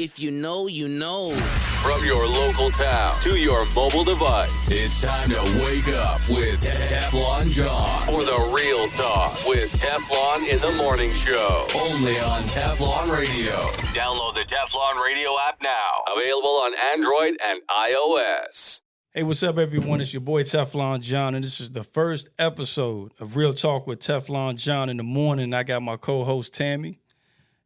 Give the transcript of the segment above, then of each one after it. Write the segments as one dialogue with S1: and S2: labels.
S1: If you know, you know.
S2: From your local town to your mobile device, it's time to wake up with TeflonJohn for the real talk with Teflon in the Morning Show. Only on TeflonRadio. Download the TeflonRadio app now. Available on Android and iOS.
S3: Hey, what's up, everyone? It's your boy TeflonJohn, and this is the first episode of Real Talk with TeflonJohn in the morning. I got my co-host Tammy,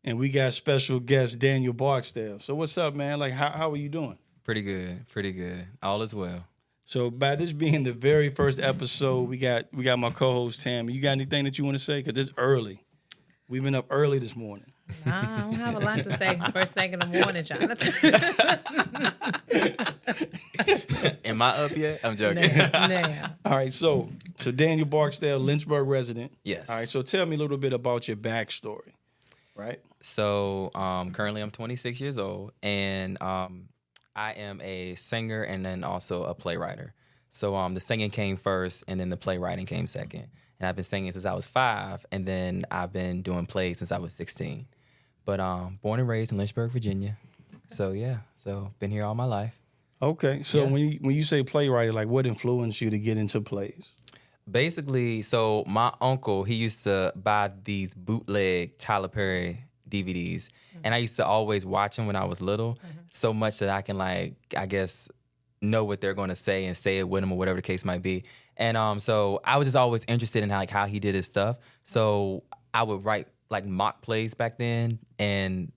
S3: and we got special guest Daniel Barksdale. So what's up, man? Like, how are you doing?
S4: Pretty good. All is well.
S3: So by this being the very first episode, we got my co-host Tammy. You got anything that you want to say? Because it's early. We've been up early this morning.
S5: I don't have a lot to say first thing in the morning, Jonathan.
S4: Am I up yet? I'm joking.
S5: Nah.
S3: All right, so Daniel Barksdale, Lynchburg resident.
S4: Yes.
S3: All right, so tell me a little bit about your backstory, right?
S4: So currently I'm 26 years old, and I am a singer and then also a playwright. So the singing came first, and then the playwriting came second. And I've been singing since I was 5, and then I've been doing plays since I was 16. But born and raised in Lynchburg, Virginia. So yeah, been here all my life.
S3: Okay, so
S4: Yeah.
S3: when you say playwright, like what influenced you to get into plays?
S4: Basically, so my uncle, he used to buy these bootleg Tyler Perry DVDs, and I used to always watch them when I was little, so much that I can, like, I guess, know what they're going to say and say it with him or whatever the case might be. And so I was just always interested in how he did his stuff. So I would write like mock plays back then, and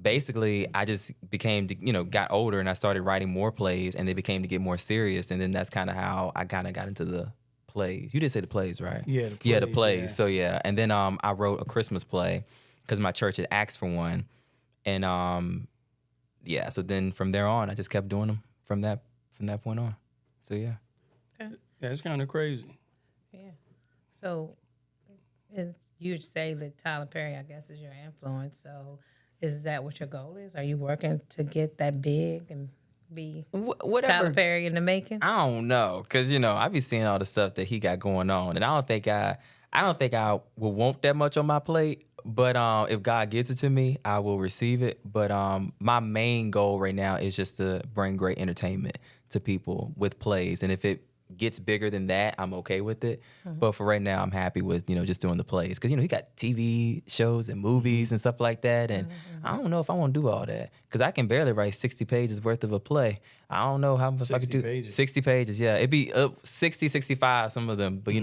S4: basically I just became, got older and I started writing more plays, and they became to get more serious, and then that's kind of how I kind of got into the plays. You did say the plays, right?
S3: Yeah,
S4: the plays.
S3: Yeah.
S4: So yeah, and then I wrote a Christmas play because my church had asked for one, and so then from there on I just kept doing them from that point on. So yeah.
S5: Okay.
S3: Yeah, it's kind of crazy.
S5: Yeah. So you'd say that Tyler Perry, I guess, is your influence. So is that what your goal is? Are you working to get that big and be
S4: Whatever.
S5: Tyler Perry in the making?
S4: I don't know, cause I be seeing all the stuff that he got going on, and I don't think I will want that much on my plate. But if God gives it to me, I will receive it. But my main goal right now is just to bring great entertainment to people with plays, and if it gets bigger than that, I'm okay with it. But for right now, I'm happy with just doing the plays, because he got TV shows and movies and stuff like that, and I don't know if I want to do all that, because I can barely write 60 pages worth of a play. I don't know how much I could do.
S3: Pages.
S4: 60 pages, yeah. It'd be 60, 65, some of them, but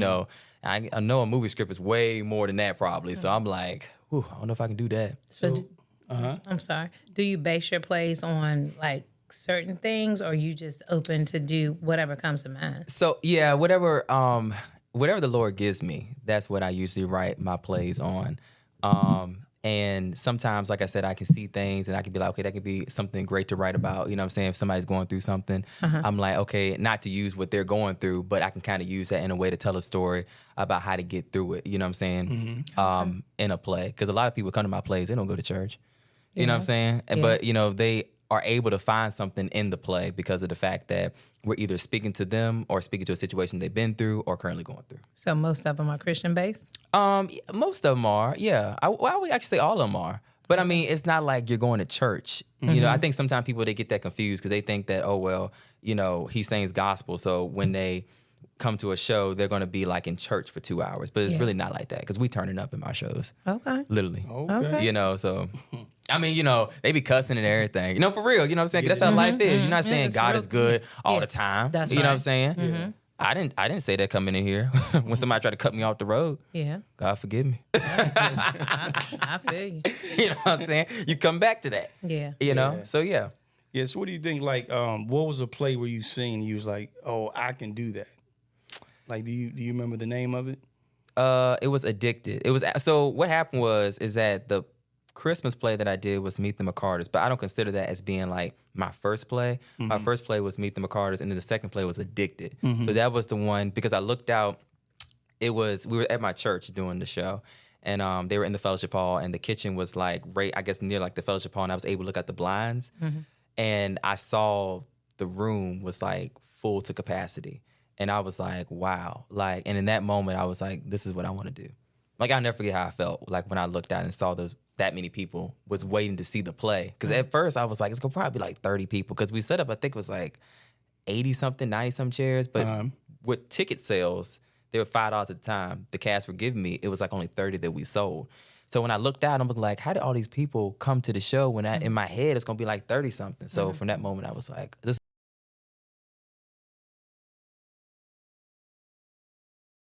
S4: I know a movie script is way more than that probably, so I'm like, I don't know if I can do that.
S5: So I'm sorry. Do you base your plays on like certain things, or you just open to do whatever comes to mind?
S4: So yeah, whatever the Lord gives me, that's what I usually write my plays on. And sometimes, like I said, I can see things and I can be like, okay, that could be something great to write about. You know what I'm saying? If somebody's going through something, I'm like, okay, not to use what they're going through, but I can kind of use that in a way to tell a story about how to get through it. You know what I'm saying? In a play. Because a lot of people come to my plays, they don't go to church. You know what I'm saying?
S5: Yeah.
S4: But, they are able to find something in the play because of the fact that we're either speaking to them or speaking to a situation they've been through or currently going through.
S5: So most of them are Christian-based?
S4: Most of them are, yeah. I would actually say all of them are. But I mean, it's not like you're going to church. I think sometimes people, they get that confused because they think that, he sings gospel. So when they come to a show, they're going to be like in church for 2 hours. But it's really not like that, because we turning up in my shows.
S5: Okay.
S4: Literally.
S3: Okay.
S4: So... I mean, they be cussing and everything. For real, you know what I'm saying? 'Cause that's how life is. You're not saying God is good all the time.
S5: That's
S4: you know
S5: right.
S4: what I'm saying? I didn't say that coming in here. When somebody tried to cut me off the road,
S5: Yeah.
S4: God forgive me.
S5: I feel you.
S4: You know what I'm saying? You come back to that.
S5: Yeah.
S4: You know? So yeah.
S3: Yeah, so what do you think, like, what was a play where you seen and you was like, oh, I can do that? Like, do you remember the name of it?
S4: It was Addicted. So what happened is that the Christmas play that I did was Meet the McCarters, but I don't consider that as being like my first play. My first play was Meet the McCarters, and then the second play was Addicted. So that was the one, because I looked out, we were at my church doing the show, and they were in the fellowship hall, and the kitchen was like right, I guess, near like the fellowship hall, and I was able to look at the blinds, and I saw the room was like full to capacity, and I was like, wow, and in that moment I was like, this is what I want to do. Like, I'll never forget how I felt like when I looked out and saw those that many people was waiting to see the play. Because at first I was like, it's gonna probably be like 30 people. Because we set up, I think it was like 80-something, 90-some chairs. But with ticket sales, they were $5 at the time. The cast were giving me, it was like only 30 that we sold. So when I looked out, I'm like, how did all these people come to the show when in my head it's gonna be like 30-something? So from that moment, I was like, this